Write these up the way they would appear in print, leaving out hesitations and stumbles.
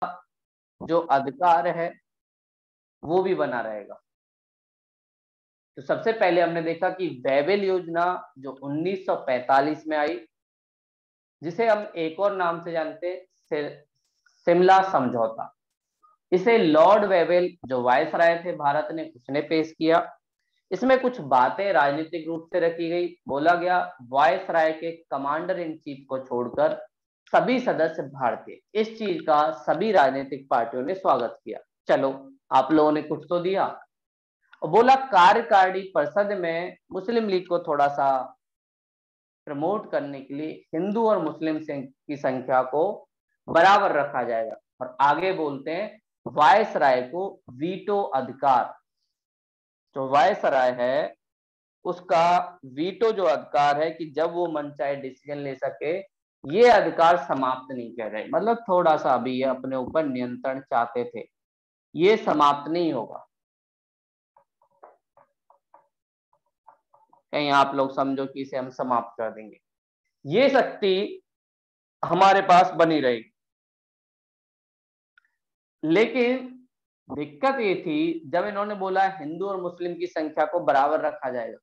जो अधिकार है वो भी बना रहेगा। तो सबसे पहले हमने देखा कि वेवेल योजना जो 1945 में आई, जिसे हम एक और नाम से जानते हैं, शिमला समझौता। इसे लॉर्ड वेवेल जो वायसराय थे भारत ने, उसने पेश किया। इसमें कुछ बातें राजनीतिक रूप से रखी गई। बोला गया वायसराय के कमांडर इन चीफ को छोड़कर सभी सदस्य भारतीय। इस चीज का सभी राजनीतिक पार्टियों ने स्वागत किया। चलो, आप लोगों ने कुछ तो दिया। और बोला कार्यकारिणी परिषद में मुस्लिम लीग को थोड़ा सा प्रमोट करने के लिए हिंदू और मुस्लिम की संख्या को बराबर रखा जाएगा। और आगे बोलते हैं वायसराय को वीटो अधिकार, जो वायसराय है उसका वीटो जो अधिकार है कि जब वो मनचाहे डिसीजन ले सके, ये अधिकार समाप्त नहीं कर रहे। मतलब थोड़ा सा अभी ये अपने ऊपर नियंत्रण चाहते थे, ये समाप्त नहीं होगा। कहीं आप लोग समझो कि इसे हम समाप्त कर देंगे, ये शक्ति हमारे पास बनी रहेगी। लेकिन दिक्कत ये थी, जब इन्होंने बोला हिंदू और मुस्लिम की संख्या को बराबर रखा जाएगा,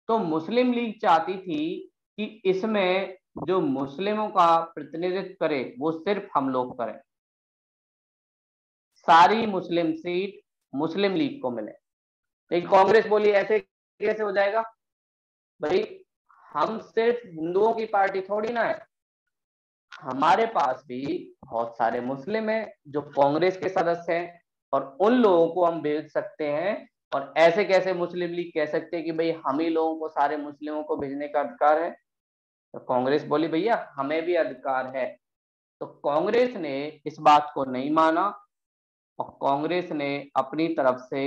तो मुस्लिम लीग चाहती थी कि इसमें जो मुस्लिमों का प्रतिनिधित्व करे वो सिर्फ हम लोग करें, सारी मुस्लिम सीट मुस्लिम लीग को मिले। लेकिन कांग्रेस बोली ऐसे कैसे हो जाएगा भाई, हम सिर्फ हिंदुओं की पार्टी थोड़ी ना है, हमारे पास भी बहुत सारे मुस्लिम हैं जो कांग्रेस के सदस्य हैं, और उन लोगों को हम भेज सकते हैं। और ऐसे कैसे मुस्लिम लीग कह सकते हैं कि भाई हम ही लोगों को, सारे मुस्लिमों को भेजने का अधिकार है। तो कांग्रेस बोली भैया हमें भी अधिकार है। तो कांग्रेस ने इस बात को नहीं माना, और कांग्रेस ने अपनी तरफ से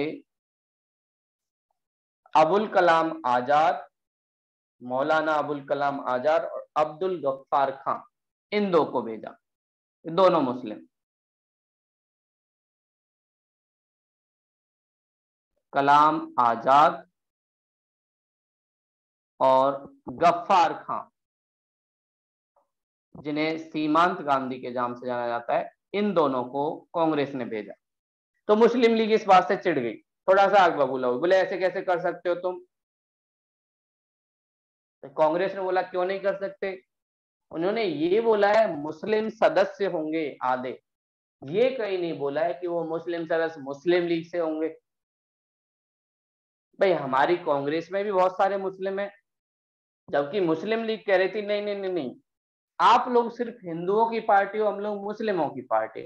अबुल कलाम आजाद, मौलाना अबुल कलाम आजाद और अब्दुल गफ्फार खान, इन दो को भेजा। दोनों मुस्लिम, कलाम आजाद और गफ्फार खान, जिन्हें सीमांत गांधी के नाम से जाना जाता है, इन दोनों को कांग्रेस ने भेजा। तो मुस्लिम लीग इस बात से चिढ़ गई, थोड़ा सा आग बबूला हुई, बोले ऐसे कैसे कर सकते हो तुम। तो कांग्रेस ने बोला क्यों नहीं कर सकते। उन्होंने ये बोला है मुस्लिम सदस्य होंगे आधे, ये कहीं नहीं बोला है कि वो मुस्लिम सदस्य मुस्लिम लीग से होंगे। भाई हमारी कांग्रेस में भी बहुत सारे मुस्लिम हैं, जबकि मुस्लिम लीग कह रही थी नहीं नहीं नहीं नहीं, आप लोग सिर्फ हिंदुओं की पार्टी हो, हम लोग मुस्लिमों की पार्टी।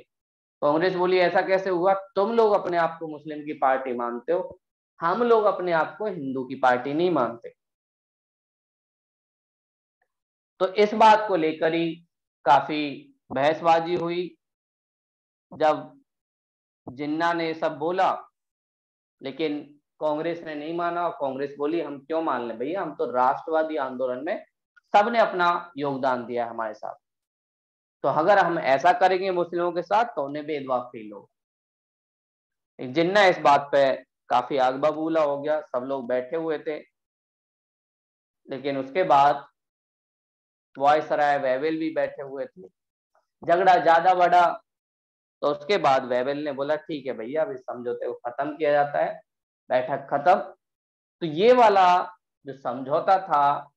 कांग्रेस बोली ऐसा कैसे हुआ, तुम लोग अपने आप को मुस्लिम की पार्टी मानते हो, हम लोग अपने आप को हिंदू की पार्टी नहीं मानते। तो इस बात को लेकर ही काफी बहसबाजी हुई। जब जिन्ना ने सब बोला, लेकिन कांग्रेस ने नहीं माना, और कांग्रेस बोली हम क्यों मान लें भैया, हम तो राष्ट्रवादी आंदोलन में सबने अपना योगदान दिया हमारे साथ, तो अगर हम ऐसा करेंगे मुस्लिमों के साथ तो उन्हें भेदभाव फील होगा। जिन्ना इस बात पे काफी आग बबूला हो गया, सब लोग बैठे हुए थे। लेकिन उसके बाद वायसराय वेवेल भी बैठे हुए थे, झगड़ा ज्यादा बढ़ा। तो उसके बाद वेवेल ने बोला ठीक है भैया, अभी समझौते को खत्म किया जाता है, बैठक खत्म। तो ये वाला जो समझौता था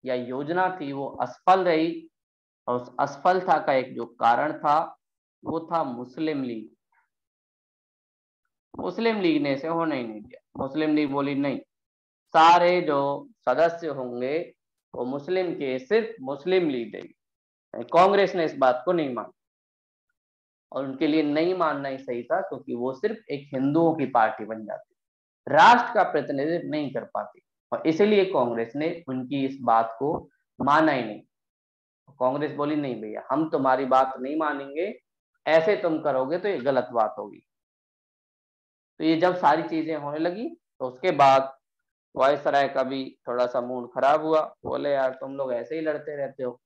या योजना थी वो असफल रही, और उस असफलता का एक जो कारण था वो था मुस्लिम लीग। मुस्लिम लीग ने इसे होने ही नहीं दिया। मुस्लिम लीग बोली नहीं, सारे जो सदस्य होंगे वो मुस्लिम के सिर्फ मुस्लिम लीग देगी। कांग्रेस ने इस बात को नहीं माना, और उनके लिए नहीं मानना ही सही था, क्योंकि वो सिर्फ एक हिंदुओं की पार्टी बन जाती, राष्ट्र का प्रतिनिधित्व नहीं कर पाती। और इसलिए कांग्रेस ने उनकी इस बात को माना ही नहीं। कांग्रेस बोली नहीं भैया हम तुम्हारी बात नहीं मानेंगे, ऐसे तुम करोगे तो ये गलत बात होगी। तो ये जब सारी चीजें होने लगी, तो उसके बाद वायसराय का भी थोड़ा सा मूड खराब हुआ। बोले यार तुम लोग ऐसे ही लड़ते रहते हो,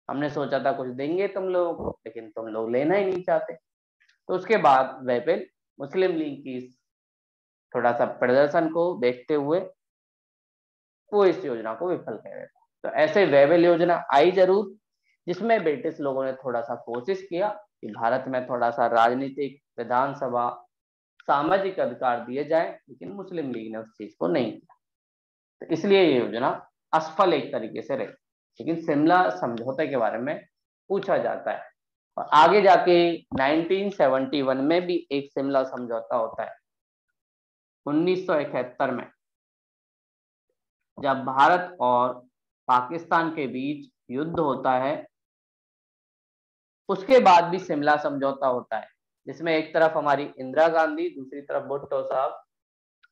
हमने सोचा था कुछ देंगे तुम लोगों को, लेकिन तुम लोग लेना ही नहीं चाहते। तो उसके बाद वेवेल मुस्लिम लीग की थोड़ा सा प्रदर्शन को देखते हुए वो इस योजना को विफल कह रहे थे। तो ऐसे वेवेल योजना आई जरूर, जिसमें ब्रिटिश लोगों ने थोड़ा सा कोशिश किया, कि भारत में थोड़ा सा राजनीतिक, विधानसभा, सामाजिक अधिकार दिए जाए, लेकिन मुस्लिम लीग ने उस चीज को नहीं किया। तो इसलिए ये योजना असफल एक तरीके से रही। लेकिन शिमला समझौते के बारे में पूछा जाता है और आगे जाके 1971 में भी एक शिमला समझौता होता है 1971 में, जब भारत और पाकिस्तान के बीच युद्ध होता है। उसके बाद भी शिमला समझौता होता है, जिसमें एक तरफ हमारी इंदिरा गांधी, दूसरी तरफ भुट्टो साहब,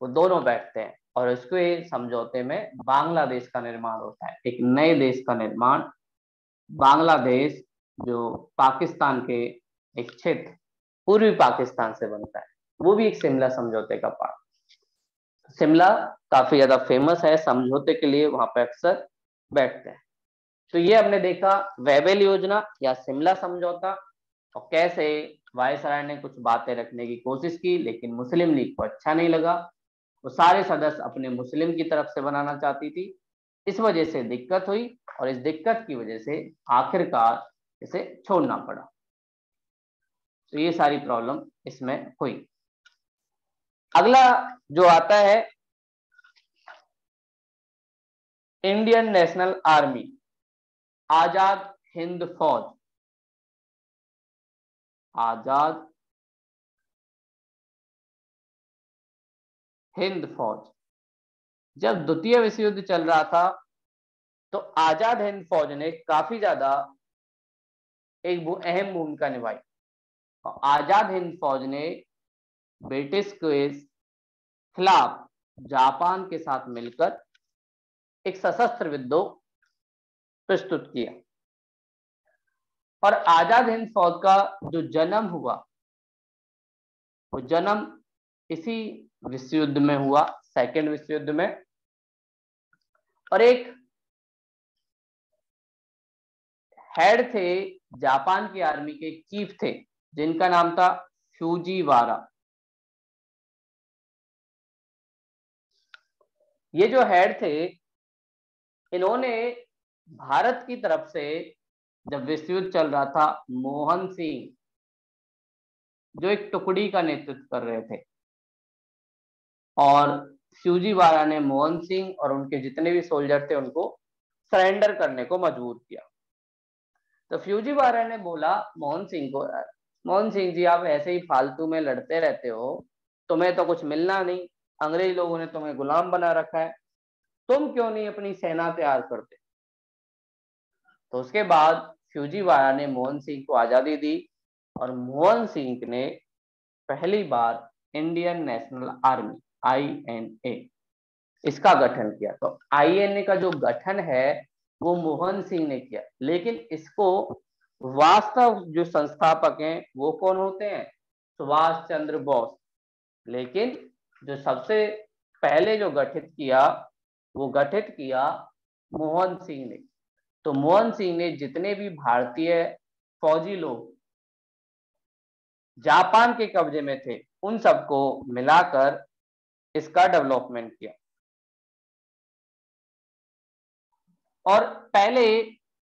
वो दोनों बैठते हैं और इसके समझौते में बांग्लादेश का निर्माण होता है, एक नए देश का निर्माण। बांग्लादेश जो पाकिस्तान के एक क्षेत्र पूर्वी पाकिस्तान से बनता है, वो भी एक शिमला समझौते का पार्ट। शिमला काफी ज्यादा फेमस है समझौते के लिए, वहां पे अक्सर बैठते हैं। तो ये हमने देखा वेबल योजना या शिमला समझौता, और कैसे वायसराय ने कुछ बातें रखने की कोशिश की, लेकिन मुस्लिम लीग को अच्छा नहीं लगा। वो सारे सदस्य अपने मुस्लिम की तरफ से बनाना चाहती थी, इस वजह से दिक्कत हुई और इस दिक्कत की वजह से आखिरकार इसे छोड़ना पड़ा। तो ये सारी प्रॉब्लम इसमें हुई। अगला जो आता है Indian national army, Azad Hind फौज। आजाद हिंद फौज, जब द्वितीय विश्व युद्ध चल रहा था तो आजाद हिंद फौज ने काफी ज्यादा एक अहम भूमिका निभाई। और आजाद हिंद फौज ने ब्रिटिश के खिलाफ जापान के साथ मिलकर एक सशस्त्र विद्रोह प्रस्तुत किया। और आजाद हिंद फौज का जो जन्म हुआ, वो जन्म इसी विश्व युद्ध में हुआ, सेकेंड विश्व युद्ध में। और एक हेड थे जापान की आर्मी के, चीफ थे जिनका नाम था फ्यूजीवारा। ये जो हेड थे, इन्होंने भारत की तरफ से जब विश्व युद्ध चल रहा था, मोहन सिंह जो एक टुकड़ी का नेतृत्व कर रहे थे, और फ्यूजीवारा ने मोहन सिंह और उनके जितने भी सोल्जर थे उनको सरेंडर करने को मजबूर किया। तो फ्यूजीवारा ने बोला मोहन सिंह को, मोहन सिंह जी आप ऐसे ही फालतू में लड़ते रहते हो, तुम्हें तो कुछ मिलना नहीं, अंग्रेज लोगों ने तुम्हें गुलाम बना रखा है, तुम क्यों नहीं अपनी सेना तैयार करते। तो उसके बाद फ्यूजीवारा ने मोहन सिंह को आजादी दी और मोहन सिंह ने पहली बार इंडियन नेशनल आर्मी INA इसका गठन किया। तो INA का जो गठन है वो मोहन सिंह ने किया, लेकिन इसको वास्तव जो संस्थापक हैं वो कौन होते हैं, सुभाष चंद्र बोस। लेकिन जो सबसे पहले जो गठित किया, वो गठित किया मोहन सिंह ने। तो मोहन सिंह ने जितने भी भारतीय फौजी लोग जापान के कब्जे में थे, उन सबको मिलाकर इसका डेवलपमेंट किया। और पहले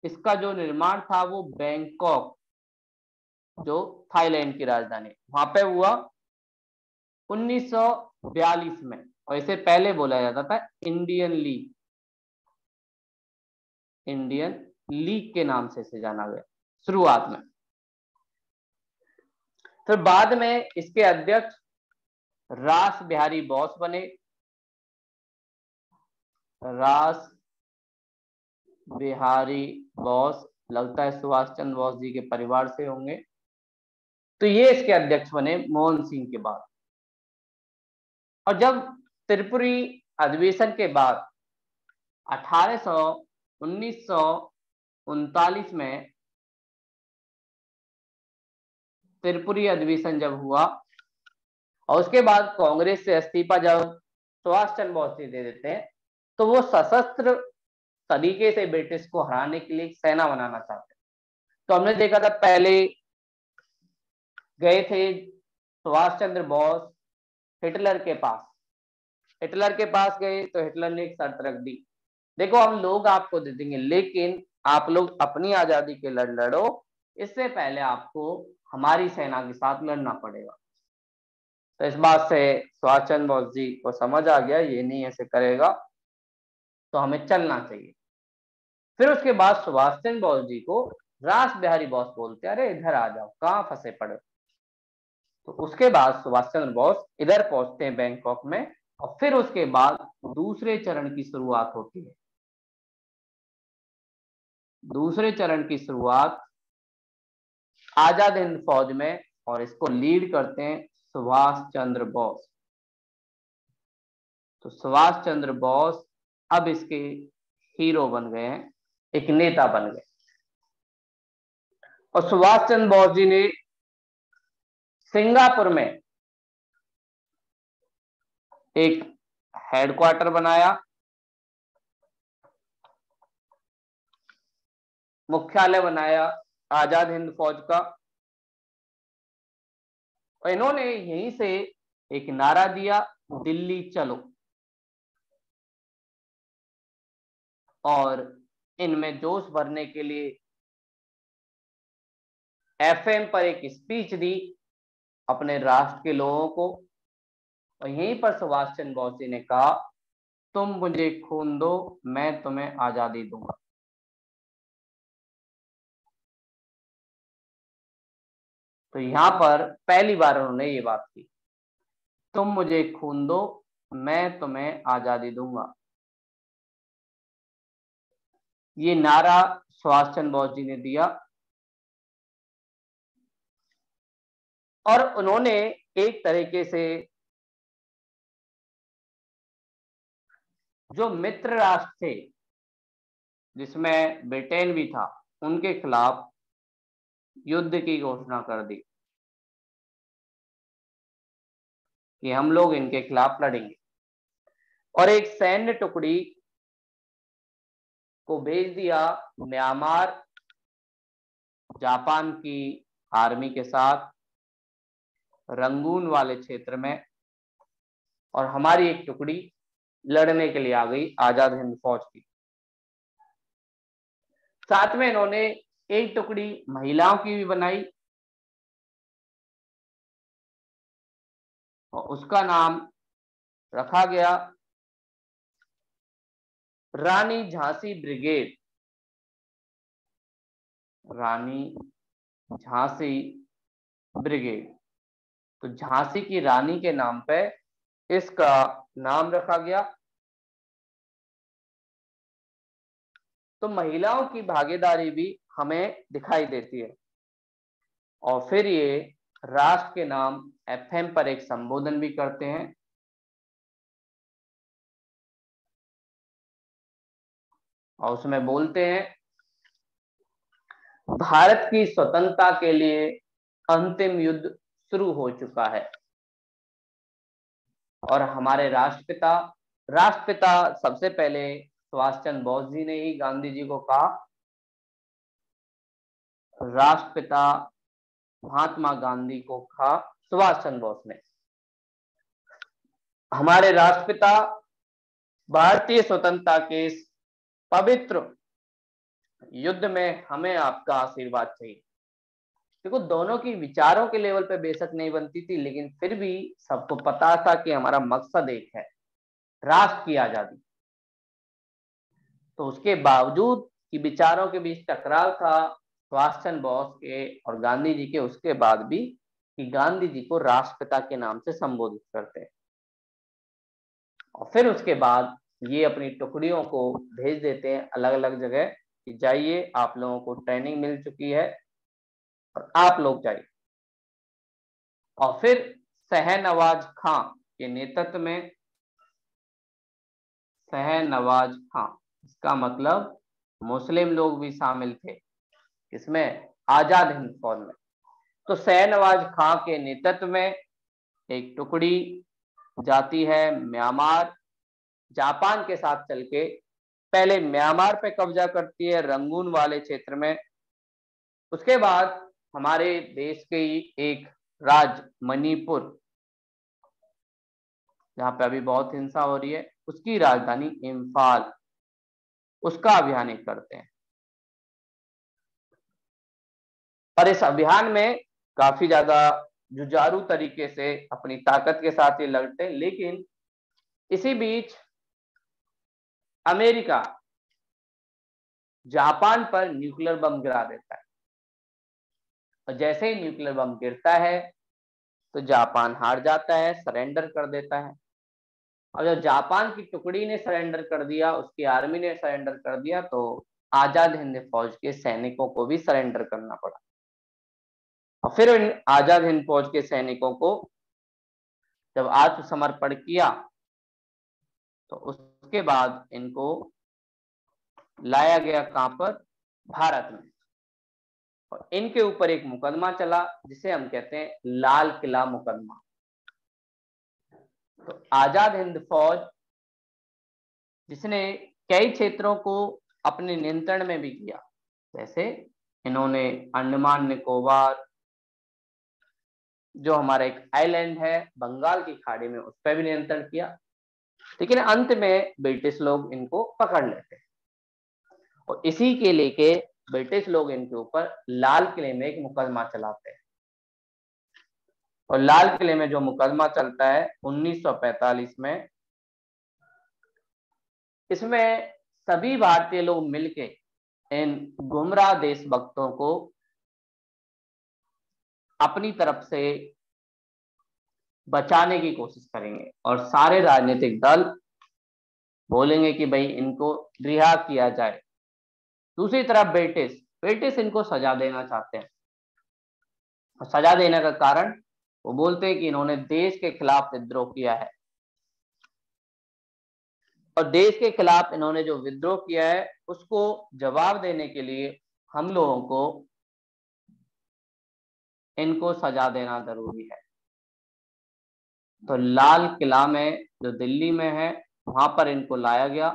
इसका जो निर्माण था वो बैंकॉक, जो थाईलैंड की राजधानी, वहां पे हुआ 1942 में। और इसे पहले बोला जाता था इंडियन लीग, इंडियन लीग के नाम से इसे जाना गया शुरुआत में। फिर बाद में इसके अध्यक्ष रास बिहारी बोस बने। रास बिहारी बोस, लगता है सुभाष चंद्र बोस जी के परिवार से होंगे। तो ये इसके अध्यक्ष बने मोहन सिंह के बाद। और जब त्रिपुरी अधिवेशन के बाद 1939 में त्रिपुरी अधिवेशन जब हुआ, और उसके बाद कांग्रेस से इस्तीफा जब सुभाष चंद्र बोस जी दे देते हैं, तो वो सशस्त्र तरीके से ब्रिटिश को हराने के लिए सेना बनाना चाहते हैं। तो हमने देखा था पहले गए थे सुभाष चंद्र बोस हिटलर के पास, हिटलर के पास गए तो हिटलर ने एक शर्त रख दी, देखो हम लोग आपको दे देंगे, लेकिन आप लोग अपनी आजादी के लड़ो, इससे पहले आपको हमारी सेना के साथ लड़ना पड़ेगा। तो इस बात से सुभाष चंद्र बोस जी को समझ आ गया ये नहीं ऐसे करेगा, तो हमें चलना चाहिए। फिर उसके बाद सुभाष चंद्र बोस जी को रास बिहारी बोस बोलते, अरे इधर आ जाओ, कहाँ फंसे पड़े। तो उसके बाद सुभाष चंद्र बोस इधर पहुंचते हैं बैंकॉक में, और फिर उसके बाद दूसरे चरण की शुरुआत होती है। दूसरे चरण की शुरुआत आजाद हिंद फौज में, और इसको लीड करते हैं सुभाष चंद्र बोस। तो सुभाष चंद्र बोस अब इसके हीरो बन गए हैं, एक नेता बन गए। और सुभाष चंद्र बोस जी ने सिंगापुर में एक हेडक्वार्टर बनाया, मुख्यालय बनाया आजाद हिंद फौज का। और इन्होंने यहीं से एक नारा दिया, दिल्ली चलो। और इनमें जोश भरने के लिए एफएम पर एक स्पीच दी अपने राष्ट्र के लोगों को। और यहीं पर सुभाष चंद्र बोस जी ने कहा, तुम मुझे खून दो, मैं तुम्हें आजादी दूंगा। तो यहां पर पहली बार उन्होंने ये बात की, तुम मुझे खून दो, मैं तुम्हें आजादी दूंगा। ये नारा सुभाष चंद्र बोस जी ने दिया। और उन्होंने एक तरीके से जो मित्र राष्ट्र थे, जिसमें ब्रिटेन भी था, उनके खिलाफ युद्ध की घोषणा कर दी कि हम लोग इनके खिलाफ लड़ेंगे। और एक सैन्य टुकड़ी को भेज दिया म्यांमार, जापान की आर्मी के साथ रंगून वाले क्षेत्र में। और हमारी एक टुकड़ी लड़ने के लिए आ गई आजाद हिंद फौज की। साथ में इन्होंने एक टुकड़ी महिलाओं की भी बनाई, और उसका नाम रखा गया रानी झांसी ब्रिगेड। रानी झांसी ब्रिगेड। तो झांसी की रानी के नाम पे इसका नाम रखा गया। तो महिलाओं की भागीदारी भी हमें दिखाई देती है। और फिर ये राष्ट्र के नाम एफएम पर एक संबोधन भी करते हैं। और उसमें बोलते हैं, भारत की स्वतंत्रता के लिए अंतिम युद्ध शुरू हो चुका है। और हमारे राष्ट्रपिता सबसे पहले सुभाष चंद्र बोस जी ने ही गांधी जी को कहा। राष्ट्रपिता महात्मा गांधी को कहा सुभाष चंद्र बोस ने। हमारे राष्ट्रपिता भारतीय स्वतंत्रता के इस पवित्र युद्ध में हमें आपका आशीर्वाद चाहिए। देखो, दोनों की विचारों के लेवल पे बेशक नहीं बनती थी, लेकिन फिर भी सबको पता था कि हमारा मकसद एक है, राष्ट्र की आजादी। तो उसके बावजूद कि विचारों के बीच टकराव था सुभाष चंद्र बोस के और गांधी जी के, उसके बाद भी कि गांधी जी को राष्ट्रपिता के नाम से संबोधित करते हैं। और फिर उसके बाद ये अपनी टुकड़ियों को भेज देते हैं अलग अलग जगह कि जाइए, आप लोगों को ट्रेनिंग मिल चुकी है और आप लोग जाइए। और फिर शहनवाज खां के नेतृत्व में, शहनवाज खां इसका मतलब मुस्लिम लोग भी शामिल थे इसमें, आजाद हिंद फौज में। तो शहनवाज खां के नेतृत्व में एक टुकड़ी जाती है म्यांमार, जापान के साथ चल के पहले म्यांमार पे कब्जा करती है रंगून वाले क्षेत्र में। उसके बाद हमारे देश के एक राज्य मणिपुर, जहां पे अभी बहुत हिंसा हो रही है, उसकी राजधानी इम्फाल, उसका अभियान करते हैं। और इस अभियान में काफी ज्यादा जुझारू तरीके से अपनी ताकत के साथ ये लड़ते, लेकिन इसी बीच अमेरिका जापान पर न्यूक्लियर बम गिरा देता है, और जैसे ही न्यूक्लियर बम गिरता है तो जापान हार जाता है, सरेंडर कर देता है। और जब जापान की टुकड़ी ने सरेंडर कर दिया, उसकी आर्मी ने सरेंडर कर दिया, तो आजाद हिंद फौज के सैनिकों को भी सरेंडर करना पड़ा। और फिर इन आजाद हिंद फौज के सैनिकों को जब आत्मसमर्पण किया, तो उसके बाद इनको लाया गया कहां पर, भारत में। और इनके ऊपर एक मुकदमा चला जिसे हम कहते हैं लाल किला मुकदमा। तो आजाद हिंद फौज, जिसने कई क्षेत्रों को अपने नियंत्रण में भी किया, जैसे इन्होंने अंडमान निकोबार, जो हमारा एक आइलैंड है बंगाल की खाड़ी में, उस पर भी नियंत्रण किया, लेकिन अंत में ब्रिटिश लोग इनको पकड़ लेते हैं। और इसी के लेके ब्रिटिश लोग इनके ऊपर लाल किले में एक मुकदमा चलाते हैं। और लाल किले में जो मुकदमा चलता है 1945 में, इसमें सभी भारतीय लोग मिलके इन गुमराह देशभक्तों को अपनी तरफ से बचाने की कोशिश करेंगे, और सारे राजनीतिक दल बोलेंगे कि भाई इनको रिहा किया जाए। दूसरी तरफ ब्रिटिश इनको सजा देना चाहते हैं, और सजा देने का कारण वो बोलते हैं कि इन्होंने देश के खिलाफ विद्रोह किया है, और देश के खिलाफ इन्होंने जो विद्रोह किया है उसको जवाब देने के लिए हम लोगों को इनको सजा देना जरूरी है। तो लाल किला में, जो दिल्ली में है, वहां पर इनको लाया गया।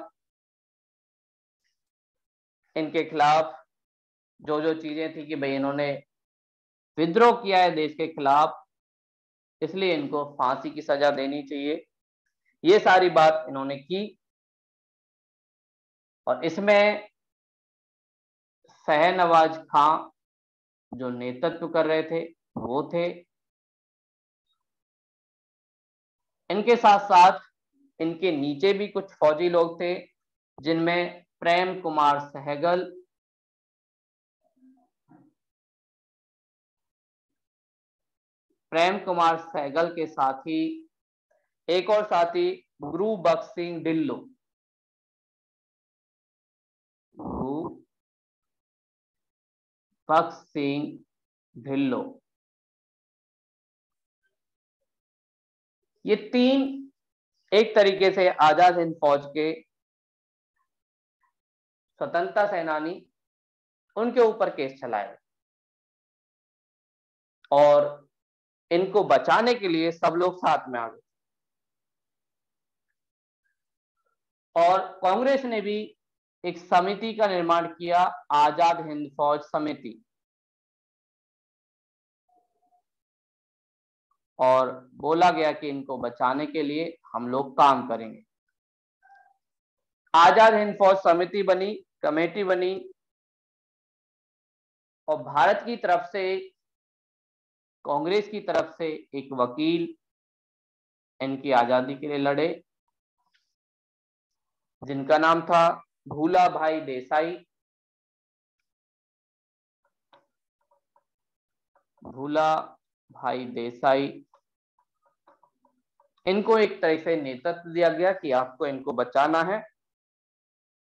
इनके खिलाफ जो जो चीजें थी कि भाई इन्होंने विद्रोह किया है देश के खिलाफ, इसलिए इनको फांसी की सजा देनी चाहिए, ये सारी बात इन्होंने की। और इसमें शहनवाज खां जो नेतृत्व कर रहे थे वो थे। इनके साथ साथ इनके नीचे भी कुछ फौजी लोग थे, जिनमें प्रेम कुमार सहगल, के साथ ही एक और साथी गुरु बख्श सिंह ढिल्लो, गुरु बख्श सिंह ढिल्लो, ये तीन एक तरीके से आजाद हिंद फौज के स्वतंत्रता सेनानी, उनके ऊपर केस चलाए, और इनको बचाने के लिए सब लोग साथ में आ गए। और कांग्रेस ने भी एक समिति का निर्माण किया, आजाद हिंद फौज समिति, और बोला गया कि इनको बचाने के लिए हम लोग काम करेंगे। आजाद हिंद फौज समिति बनी, कमेटी बनी, और भारत की तरफ से, कांग्रेस की तरफ से एक वकील इनकी आजादी के लिए लड़े, जिनका नाम था भूला भाई देसाई। भूला भाई देसाई, इनको एक तरह से नेतृत्व दिया गया कि आपको इनको बचाना है।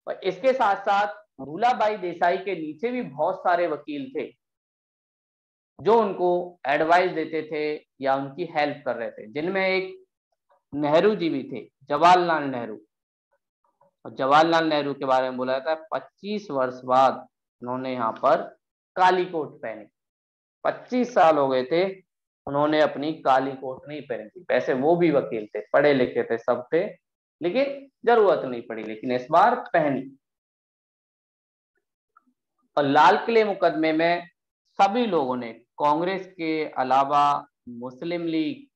और इसके साथ साथ भूला भाई देसाई के नीचे भी बहुत सारे वकील थे, जो उनको एडवाइस देते थे या उनकी हेल्प कर रहे थे, जिनमें एक नेहरू जी भी थे, जवाहरलाल नेहरू। और जवाहरलाल नेहरू के बारे में बोला जाता है 25 वर्ष बाद उन्होंने यहाँ पर काली कोट पहनी। 25 साल हो गए थे, उन्होंने अपनी काली कोट नहीं पहनी थी। वैसे वो भी वकील थे, पढ़े लिखे थे, सब थे, लेकिन जरूरत नहीं पड़ी, लेकिन इस बार पहनी। और लाल किले मुकदमे में सभी लोगों ने, कांग्रेस के अलावा मुस्लिम लीग,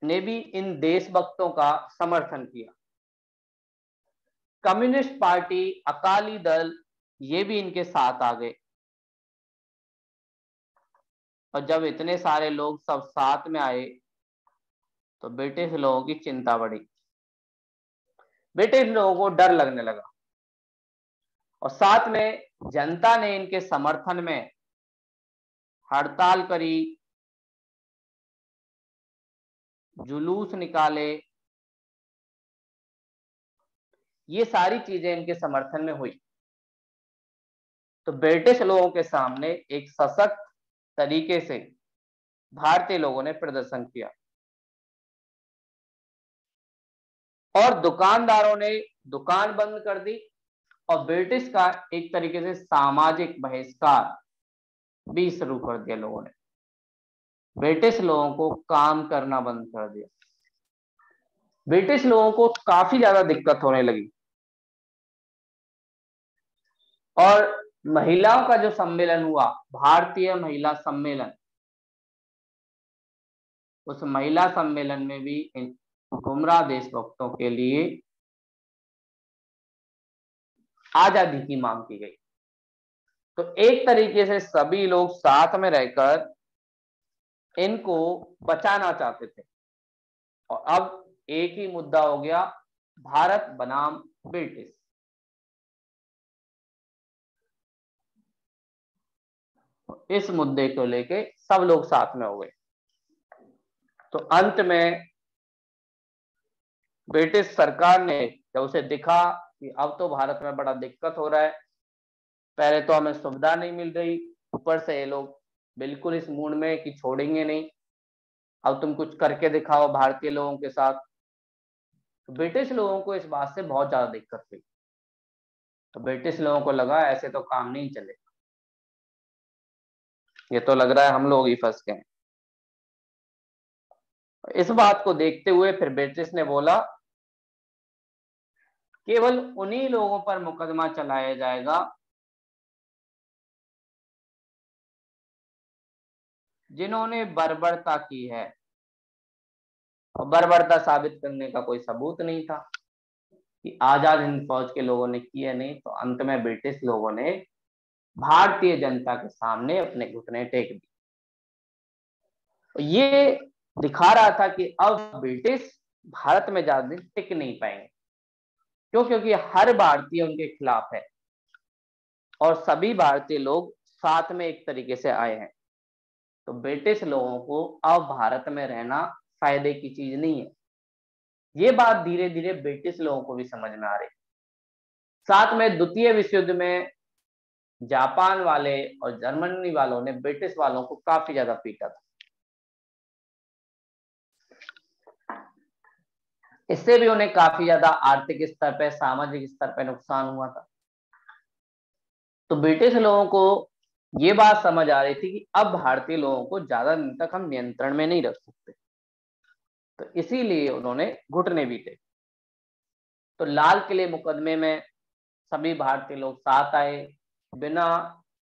ने भी इन देशभक्तों का समर्थन किया। कम्युनिस्ट पार्टी, अकाली दल, ये भी इनके साथ आ गए। और जब इतने सारे लोग सब साथ में आए तो ब्रिटिश लोगों की चिंता बढ़ी, ब्रिटिश लोगों को डर लगने लगा, और साथ में जनता ने इनके समर्थन में हड़ताल करी, जुलूस निकाले, ये सारी चीजें इनके समर्थन में हुई। तो ब्रिटिश लोगों के सामने एक सशक्त तरीके से भारतीय लोगों ने प्रदर्शन किया, और दुकानदारों ने दुकान बंद कर दी, और ब्रिटिश का एक तरीके से सामाजिक बहिष्कार भी शुरू कर दिया लोगों ने। ब्रिटिश लोगों को काम करना बंद कर दिया, ब्रिटिश लोगों को काफी ज्यादा दिक्कत होने लगी। और महिलाओं का जो सम्मेलन हुआ, भारतीय महिला सम्मेलन, उस महिला सम्मेलन में भी इन गुमराह देशभक्तों के लिए आजादी की मांग की गई। तो एक तरीके से सभी लोग साथ में रहकर इनको बचाना चाहते थे, और अब एक ही मुद्दा हो गया, भारत बनाम ब्रिटिश। इस मुद्दे को लेके सब लोग साथ में हो गए। तो अंत में ब्रिटिश सरकार ने जब उसे दिखा कि अब तो भारत में बड़ा दिक्कत हो रहा है, पहले तो हमें सुविधा नहीं मिल रही, ऊपर से ये लोग बिल्कुल इस मूड में कि छोड़ेंगे नहीं, अब तुम कुछ करके दिखाओ भारतीय लोगों के साथ। तो ब्रिटिश लोगों को इस बात से बहुत ज्यादा दिक्कत हुई। तो ब्रिटिश लोगों को लगा ऐसे तो काम नहीं चलेगा, ये तो लग रहा है हम लोग ही फंस गए। इस बात को देखते हुए फिर ब्रिटिश ने बोला केवल उन्हीं लोगों पर मुकदमा चलाया जाएगा जिन्होंने बर्बरता की है, और बर्बरता साबित करने का कोई सबूत नहीं था कि आजाद हिंद फौज के लोगों ने किया नहीं। तो अंत में ब्रिटिश लोगों ने भारतीय जनता के सामने अपने घुटने टेक दिए। ये दिखा रहा था कि अब ब्रिटिश भारत में ज्यादा दिन टिक नहीं पाएंगे, क्यों? क्योंकि हर भारतीय उनके खिलाफ है, और सभी भारतीय लोग साथ में एक तरीके से आए हैं। तो ब्रिटिश लोगों को अब भारत में रहना फायदे की चीज नहीं है। ये बात धीरे धीरे ब्रिटिश लोगों को भी समझ में आ रही। साथ में द्वितीय विश्व युद्ध में जापान वाले और जर्मनी वालों ने ब्रिटिश वालों को काफी ज्यादा पीटा था, इससे भी उन्हें काफी ज्यादा आर्थिक स्तर पर, सामाजिक स्तर पर नुकसान हुआ था। तो ब्रिटिश लोगों को ये बात समझ आ रही थी कि अब भारतीय लोगों को ज्यादा दिन तक हम नियंत्रण में नहीं रख सकते, तो इसीलिए उन्होंने घुटने भी थे। तो लाल किले मुकदमे में सभी भारतीय लोग साथ आए, बिना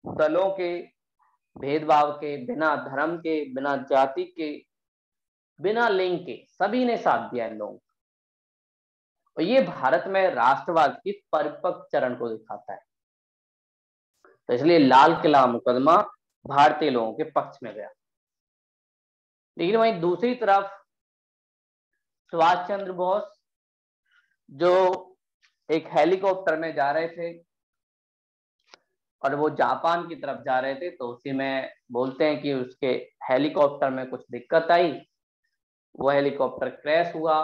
दलों के भेदभाव के, बिना धर्म के, बिना जाति के, बिना लिंग के, सभी ने साथ दिया इन लोगों को। और ये भारत में राष्ट्रवाद की परिपक्व चरण को दिखाता है। तो इसलिए लाल किला मुकदमा भारतीय लोगों के पक्ष में गया। लेकिन वहीं दूसरी तरफ सुभाष चंद्र बोस, जो एक हेलीकॉप्टर में जा रहे थे और वो जापान की तरफ जा रहे थे, तो उसी में बोलते हैं कि उसके हेलीकॉप्टर में कुछ दिक्कत आई, वो हेलीकॉप्टर क्रैश हुआ,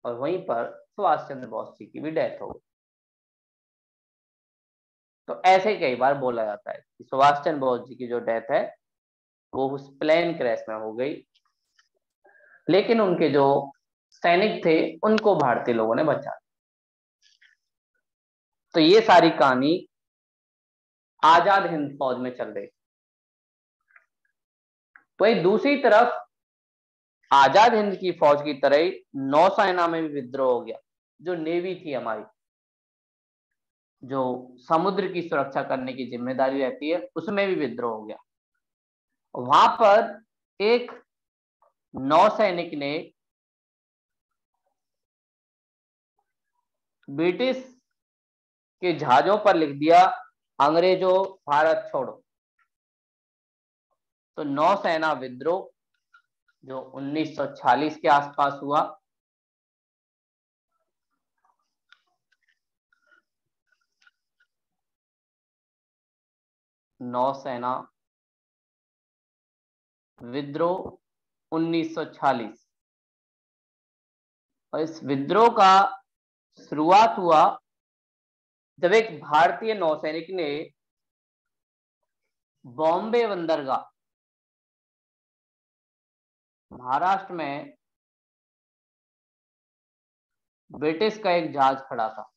और वहीं पर सुभाष चंद्र बोस जी की भी डेथ हो गई। तो ऐसे कई बार बोला जाता है कि सुभाष चंद्र बोस जी की जो डेथ है वो उस प्लेन क्रैश में हो गई, लेकिन उनके जो सैनिक थे उनको भारतीय लोगों ने बचा। तो ये सारी कहानी आजाद हिंद फौज में चल रही। वहीं दूसरी तरफ आजाद हिंद की फौज की तरह ही नौसेना में भी विद्रोह हो गया। जो नेवी थी हमारी, जो समुद्र की सुरक्षा करने की जिम्मेदारी रहती है, उसमें भी विद्रोह हो गया। वहां पर एक नौसैनिक ने ब्रिटिश के जहाजों पर लिख दिया अंग्रेजों भारत छोड़ो। तो नौसेना विद्रोह जो 1946 के आसपास हुआ, नौसेना विद्रोह 1946, और इस विद्रोह का शुरुआत हुआ जब एक भारतीय नौसैनिक ने बॉम्बे बंदरगाह महाराष्ट्र में ब्रिटिश का एक जहाज खड़ा था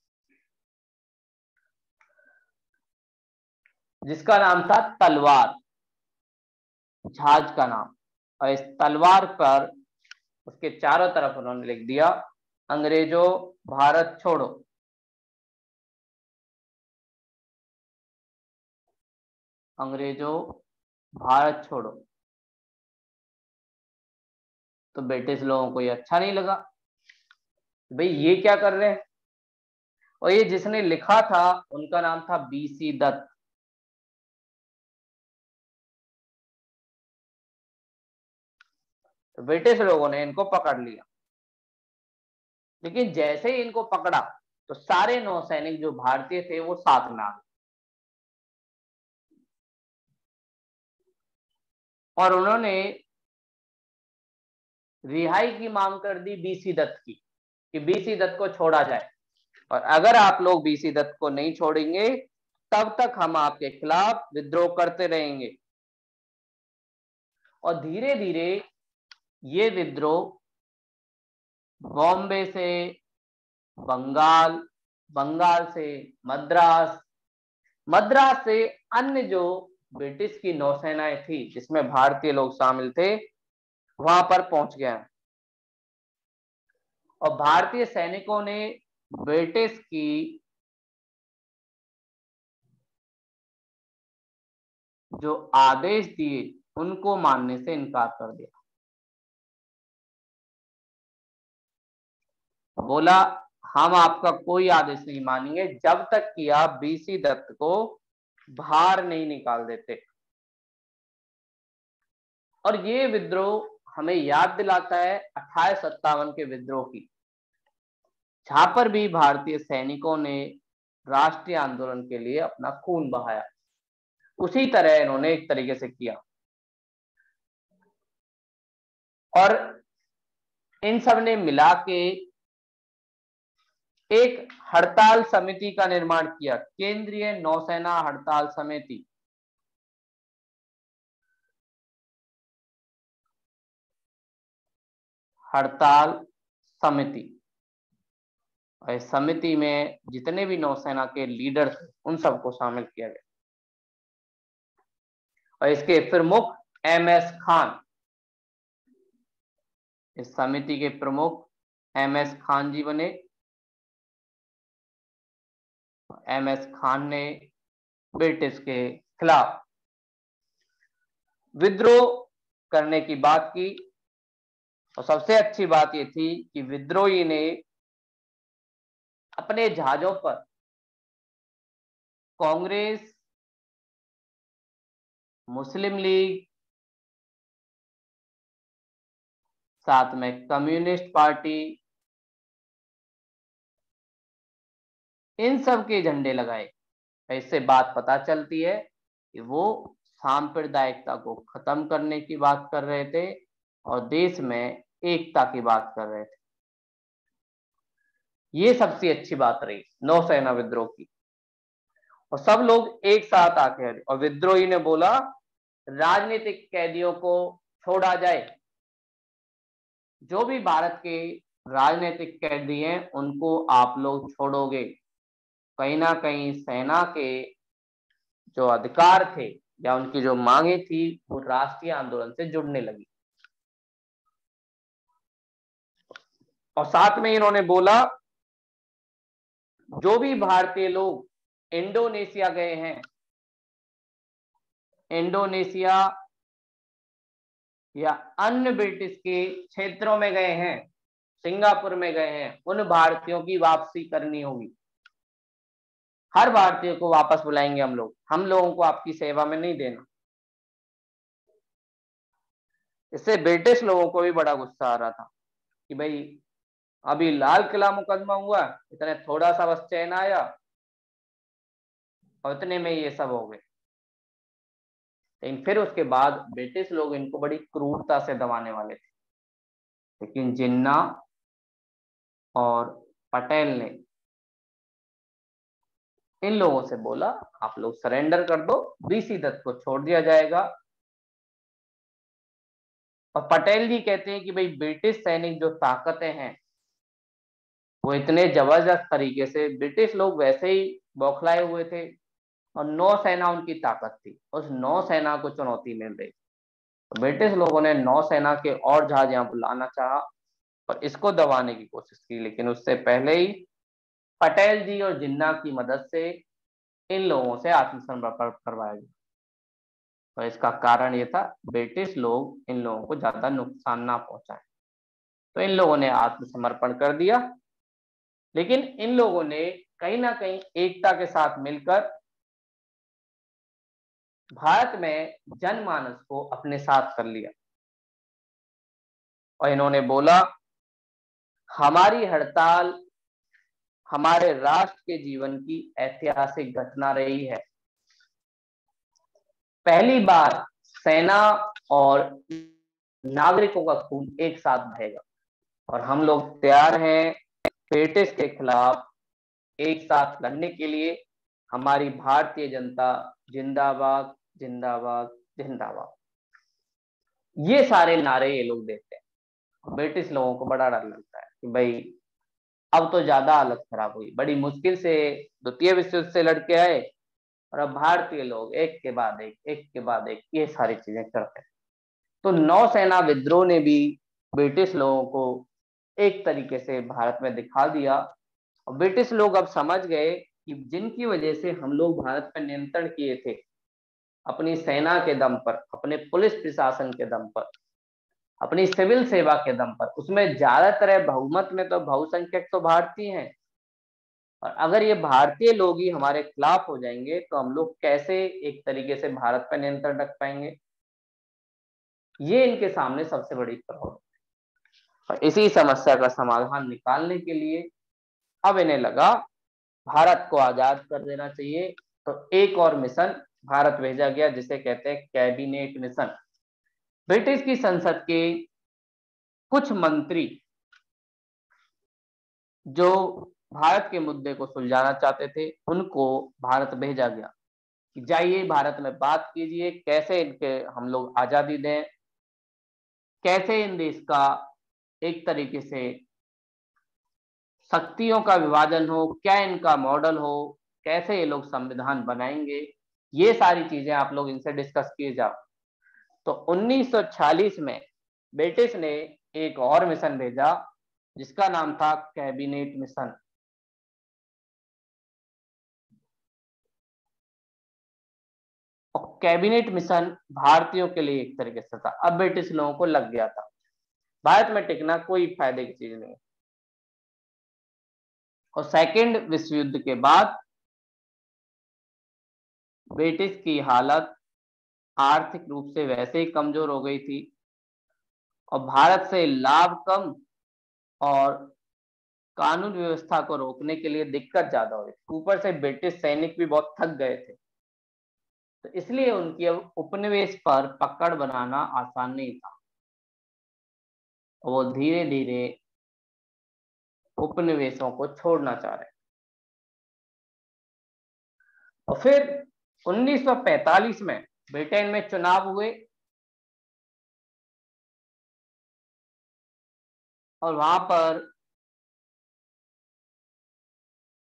जिसका नाम था तलवार, जहाज का नाम। और इस तलवार पर उसके चारों तरफ उन्होंने लिख दिया अंग्रेजों भारत छोड़ो। अंग्रेजों भारत छोड़ो। तो ब्रिटिश लोगों को ये अच्छा नहीं लगा, भाई ये क्या कर रहे हैं। और ये जिसने लिखा था उनका नाम था बीसी दत्त। तो ब्रिटिश लोगों ने इनको पकड़ लिया, लेकिन जैसे ही इनको पकड़ा तो सारे नौसैनिक जो भारतीय थे वो साथ में आ गए और उन्होंने रिहाई की मांग कर दी बीसी दत्त की, कि बीसी दत्त को छोड़ा जाए, और अगर आप लोग बीसी दत्त को नहीं छोड़ेंगे तब तक हम आपके खिलाफ विद्रोह करते रहेंगे। और धीरे धीरे ये विद्रोह बॉम्बे से बंगाल, बंगाल से मद्रास, मद्रास से अन्य जो ब्रिटिश की नौसेनाएं थी जिसमें भारतीय लोग शामिल थे वहां पर पहुंच गया। और भारतीय सैनिकों ने ब्रिटिश की जो आदेश दिए उनको मानने से इनकार कर दिया। बोला हम आपका कोई आदेश नहीं मानेंगे जब तक कि आप बीसी दत्त को बाहर नहीं निकाल देते। और ये विद्रोह हमें याद दिलाता है 2857 के विद्रोह की, जहां पर भी भारतीय सैनिकों ने राष्ट्रीय आंदोलन के लिए अपना खून बहाया। उसी तरह इन्होंने एक तरीके से किया और इन सब ने मिला के एक हड़ताल समिति का निर्माण किया, केंद्रीय नौसेना हड़ताल समिति। हड़ताल समिति, और इस समिति में जितने भी नौसेना के लीडर थे उन सबको शामिल किया गया। और इसके प्रमुख एमएस खान, इस समिति के प्रमुख एमएस खान जी बने। एमएस खान ने ब्रिटिश के खिलाफ विद्रोह करने की बात की। और सबसे अच्छी बात यह थी कि विद्रोही ने अपने जहाजों पर कांग्रेस, मुस्लिम लीग, साथ में कम्युनिस्ट पार्टी, इन सब के झंडे लगाए। इससे बात पता चलती है कि वो सांप्रदायिकता को खत्म करने की बात कर रहे थे और देश में एकता की बात कर रहे थे। ये सबसे अच्छी बात रही नौसेना विद्रोह की। और सब लोग एक साथ आके, और विद्रोही ने बोला राजनीतिक कैदियों को छोड़ा जाए। जो भी भारत के राजनीतिक कैदी हैं उनको आप लोग छोड़ोगे। कहीं ना कहीं सेना के जो अधिकार थे या उनकी जो मांगे थी वो राष्ट्रीय आंदोलन से जुड़ने लगी। और साथ में इन्होंने बोला जो भी भारतीय लोग इंडोनेशिया गए हैं, इंडोनेशिया या अन्य ब्रिटिश के क्षेत्रों में गए हैं, सिंगापुर में गए हैं, उन भारतीयों की वापसी करनी होगी। हर भारतीय को वापस बुलाएंगे हम लोगों को आपकी सेवा में नहीं देना। इससे ब्रिटिश लोगों को भी बड़ा गुस्सा आ रहा था कि भाई अभी लाल किला मुकदमा हुआ, इतने थोड़ा सा बस चैन आया और इतने में ये सब हो गए। लेकिन फिर उसके बाद ब्रिटिश लोग इनको बड़ी क्रूरता से दबाने वाले थे, लेकिन जिन्ना और पटेल ने इन लोगों से बोला आप लोग सरेंडर कर दो, बीसी दत्त को छोड़ दिया जाएगा। और पटेल जी कहते हैं कि भाई ब्रिटिश सैनिक जो ताकतें हैं वो इतने जबरदस्त तरीके से, ब्रिटिश लोग वैसे ही बौखलाए हुए थे और नौसेना उनकी ताकत थी, उस नौसेना को चुनौती मिल रही। तो ब्रिटिश लोगों ने नौसेना के और जहाज यहाँ पर लाना चाहा और इसको दबाने की कोशिश की, लेकिन उससे पहले ही पटेल जी और जिन्ना की मदद से इन लोगों से आत्मसमर्पण करवाया गया। तो इसका कारण ये था ब्रिटिश लोग इन लोगों को ज्यादा नुकसान ना पहुंचाए, तो इन लोगों ने आत्मसमर्पण कर दिया। लेकिन इन लोगों ने कहीं ना कहीं एकता के साथ मिलकर भारत में जनमानस को अपने साथ कर लिया और इन्होंने बोला हमारी हड़ताल हमारे राष्ट्र के जीवन की ऐतिहासिक घटना रही है। पहली बार सेना और नागरिकों का खून एक साथ बहेगा और हम लोग तैयार हैं ब्रिटिश के खिलाफ एक साथ लड़ने के लिए। हमारी भारतीय जनता जिंदाबाद जिंदाबाद जिंदाबाद, ये सारे नारे ये लोग देते हैं। ब्रिटिश लोगों को बड़ा डर लगता है कि भाई अब तो ज्यादा हालत खराब हुई, बड़ी मुश्किल से द्वितीय विश्व युद्ध से लड़के आए और अब भारतीय लोग एक के बाद एक ये सारी चीजें करते हैं। तो नौसेना विद्रोह ने भी ब्रिटिश लोगों को एक तरीके से भारत में दिखा दिया और ब्रिटिश लोग अब समझ गए कि जिनकी वजह से हम लोग भारत पर नियंत्रण किए थे अपनी सेना के दम पर, अपने पुलिस प्रशासन के दम पर, अपनी सिविल सेवा के दम पर, उसमें ज्यादातर बहुमत में तो बहुसंख्यक तो भारतीय हैं और अगर ये भारतीय लोग ही हमारे खिलाफ हो जाएंगे तो हम लोग कैसे एक तरीके से भारत पर नियंत्रण रख पाएंगे। ये इनके सामने सबसे बड़ी प्रॉब्लम है और इसी समस्या का समाधान निकालने के लिए अब इन्हें लगा भारत को आजाद कर देना चाहिए। तो एक और मिशन भारत भेजा गया जिसे कहते हैं कैबिनेट मिशन। ब्रिटिश की संसद के कुछ मंत्री जो भारत के मुद्दे को सुलझाना चाहते थे उनको भारत भेजा गया कि जाइए भारत में बात कीजिए कैसे इनके हम लोग आजादी दें, कैसे इन देश का एक तरीके से शक्तियों का विभाजन हो, क्या इनका मॉडल हो, कैसे ये लोग संविधान बनाएंगे, ये सारी चीजें आप लोग इनसे डिस्कस किए जाओ। तो 1946 में ब्रिटिश ने एक और मिशन भेजा जिसका नाम था कैबिनेट मिशन। और कैबिनेट मिशन भारतीयों के लिए एक तरीके से था, अब ब्रिटिश लोगों को लग गया था भारत में टिकना कोई फायदे की चीज नहीं। और सेकेंड विश्व युद्ध के बाद ब्रिटिश की हालत आर्थिक रूप से वैसे ही कमजोर हो गई थी और भारत से लाभ कम और कानून व्यवस्था को रोकने के लिए दिक्कत ज्यादा हुई, ऊपर से ब्रिटिश सैनिक भी बहुत थक गए थे। तो इसलिए उनकी अब उपनिवेश पर पकड़ बनाना आसान नहीं था, वो धीरे धीरे उपनिवेशों को छोड़ना चाह रहे। और फिर 1945 में ब्रिटेन में चुनाव हुए और वहां पर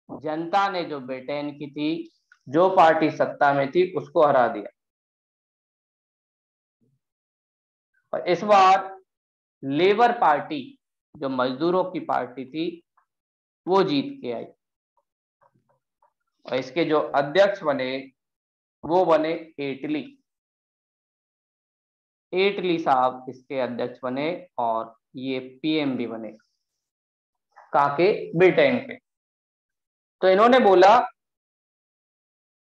जनता ने जो ब्रिटेन की थी, जो पार्टी सत्ता में थी उसको हरा दिया और इस बार लेबर पार्टी जो मजदूरों की पार्टी थी वो जीत के आई और इसके जो अध्यक्ष बने वो बने एटली। एटली साहब इसके अध्यक्ष बने और ये पीएम भी बने कहाँ के, ब्रिटेन के। तो इन्होंने बोला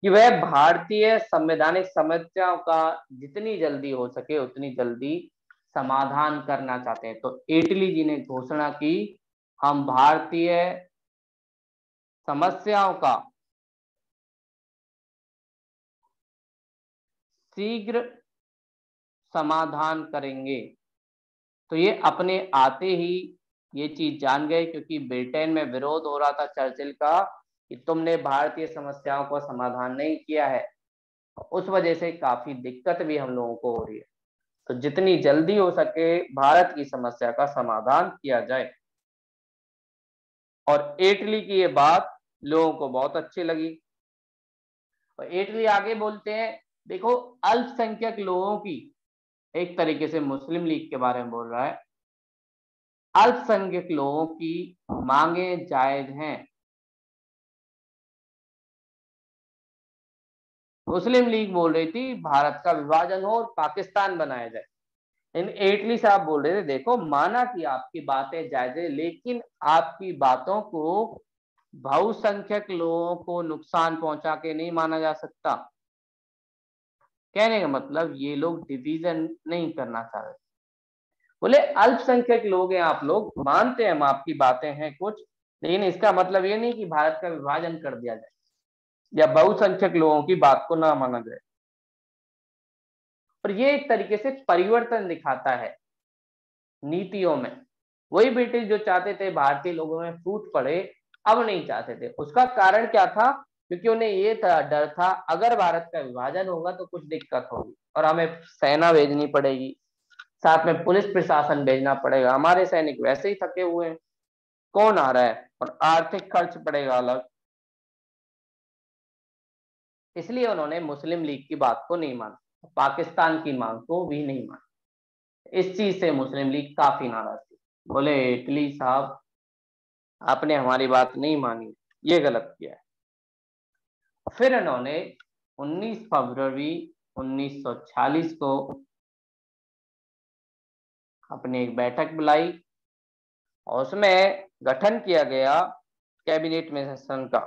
कि वह भारतीय संवैधानिक समस्याओं का जितनी जल्दी हो सके उतनी जल्दी समाधान करना चाहते हैं। तो एटली जी ने घोषणा की, हम भारतीय समस्याओं का शीघ्र समाधान करेंगे। तो ये अपने आते ही ये चीज जान गए, क्योंकि ब्रिटेन में विरोध हो रहा था चर्चिल का कि तुमने भारतीय समस्याओं का समाधान नहीं किया है, उस वजह से काफी दिक्कत भी हम लोगों को हो रही है। तो जितनी जल्दी हो सके भारत की समस्या का समाधान किया जाए। और इटली की ये बात लोगों को बहुत अच्छी लगी। और इटली आगे बोलते हैं, देखो अल्पसंख्यक लोगों की, एक तरीके से मुस्लिम लीग के बारे में बोल रहा है, अल्पसंख्यक लोगों की मांगे जायज हैं। मुस्लिम लीग बोल रही थी भारत का विभाजन हो और पाकिस्तान बनाया जाए। इन इटली साहब बोल रहे थे, देखो माना कि आपकी बातें जायज है, लेकिन आपकी बातों को बहुसंख्यक लोगों को नुकसान पहुंचा के नहीं माना जा सकता। कहने का मतलब ये लोग डिवीजन नहीं करना चाह रहे। बोले अल्पसंख्यक लोग हैं आप लोग, मानते हैं हम आपकी बातें हैं कुछ, लेकिन इसका मतलब ये नहीं कि भारत का विभाजन कर दिया जाए या बहुसंख्यक लोगों की बात को ना माना जाए। और ये एक तरीके से परिवर्तन दिखाता है नीतियों में। वही ब्रिटिश जो चाहते थे भारतीय लोगों में फूट पड़े, अब नहीं चाहते थे। उसका कारण क्या था? क्योंकि उन्हें ये डर था अगर भारत का विभाजन होगा तो कुछ दिक्कत होगी और हमें सेना भेजनी पड़ेगी, साथ में पुलिस प्रशासन भेजना पड़ेगा, हमारे सैनिक वैसे ही थके हुए हैं, कौन आ रहा है, और आर्थिक खर्च पड़ेगा अलग। इसलिए उन्होंने मुस्लिम लीग की बात को नहीं माना, पाकिस्तान की मांग को भी नहीं माना। इस चीज से मुस्लिम लीग काफी नाराज थी। बोले इटली साहब आपने हमारी बात नहीं मानी, ये गलत किया है। फिर इन्होंने 19 फरवरी 1946 को अपनी एक बैठक बुलाई और उसमें गठन किया गया कैबिनेट मिशन का।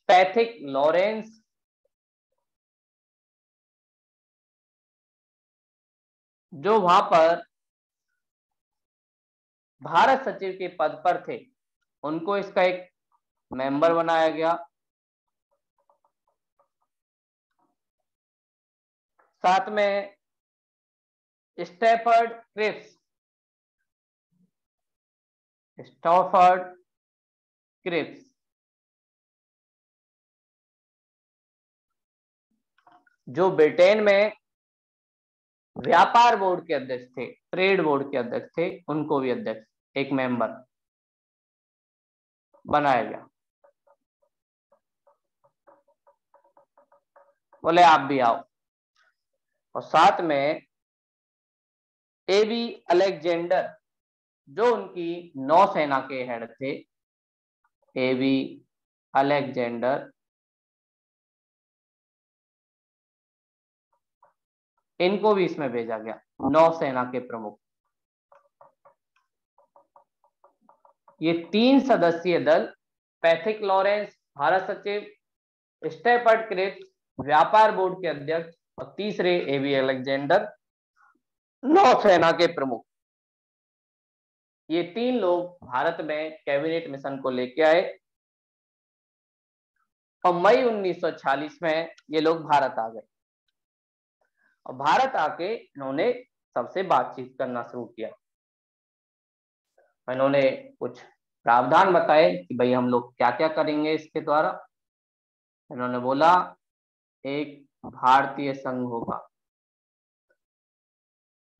पैथिक लॉरेंस जो वहां पर भारत सचिव के पद पर थे, उनको इसका एक मेंबर बनाया गया। साथ में स्टैफर्ड क्रिप्स स्टॉफर्ड क्रिप्स जो ब्रिटेन में व्यापार बोर्ड के अध्यक्ष थे, ट्रेड बोर्ड के अध्यक्ष थे, उनको भी अध्यक्ष एक मेंबर बनाया गया। बोले आप भी आओ। और साथ में एबी अलेक्जेंडर जो उनकी नौसेना के हेड थे, एबी अलेक्जेंडर, इनको भी इसमें भेजा गया, नौसेना के प्रमुख। ये 3 सदस्यीय दल, पैथिक लॉरेंस भारत सचिव, स्टेफर्ड क्रिप्स व्यापार बोर्ड के अध्यक्ष और तीसरे एबी अलेक्जेंडर नौसेना के प्रमुख, ये 3 लोग भारत में कैबिनेट मिशन को लेके आए। और मई 1946 में ये लोग भारत आ गए और भारत आके इन्होंने सबसे बातचीत करना शुरू किया। इन्होंने कुछ प्रावधान बताए कि भाई हम लोग क्या क्या करेंगे इसके द्वारा। इन्होंने बोला एक भारतीय संघ होगा।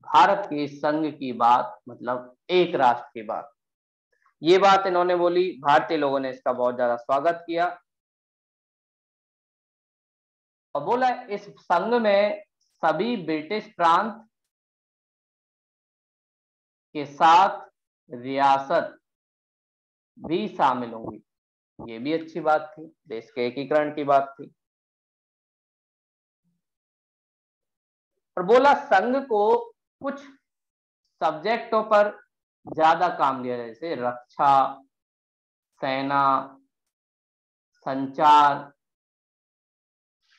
भारत के संघ की बात मतलब एक राष्ट्र की बात, ये बात इन्होंने बोली। भारतीय लोगों ने इसका बहुत ज्यादा स्वागत किया और बोला इस संघ में सभी ब्रिटिश प्रांत के साथ रियासत भी शामिल होंगी। ये भी अच्छी बात थी, देश के एकीकरण की बात थी। और बोला संघ को कुछ सब्जेक्टों पर ज्यादा काम लिया, जैसे रक्षा, सेना, संचार,